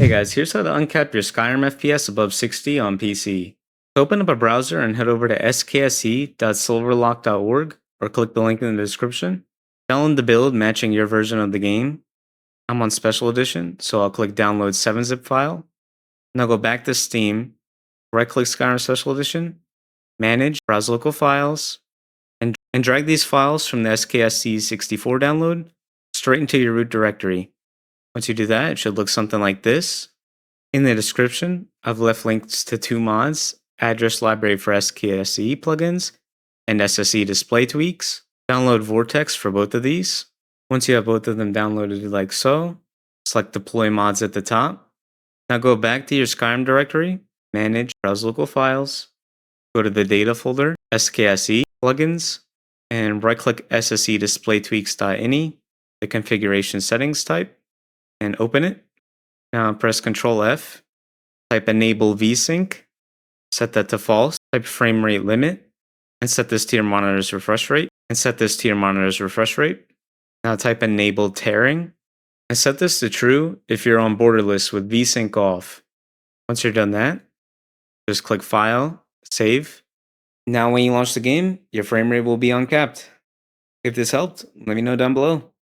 Hey guys, here's how to uncap your Skyrim FPS above 60 on PC. So open up a browser and head over to skse.silverlock.org or click the link in the description. Download the build matching your version of the game. I'm on Special Edition, so I'll click Download 7-zip file. Now go back to Steam, right-click Skyrim Special Edition, Manage, Browse Local Files, and drag these files from the SKSE 64 download straight into your root directory. Once you do that, it should look something like this. In the description, I've left links to two mods, Address Library for SKSE plugins and SSE Display Tweaks. Download Vortex for both of these. Once you have both of them downloaded like so, select Deploy Mods at the top. Now go back to your Skyrim directory, Manage, Browse Local Files, go to the Data folder, SKSE plugins, and right-click SSEDisplayTweaks.ini, the configuration settings type, and open it. Now press Ctrl F, type EnableVSync, set that to false, type FramerateLimit, and set this to your monitor's refresh rate, Now type EnableTearing, and set this to true if you're on borderless with vsync off. Once you're done that, just click File, Save. Now when you launch the game, your frame rate will be uncapped. If this helped, let me know down below.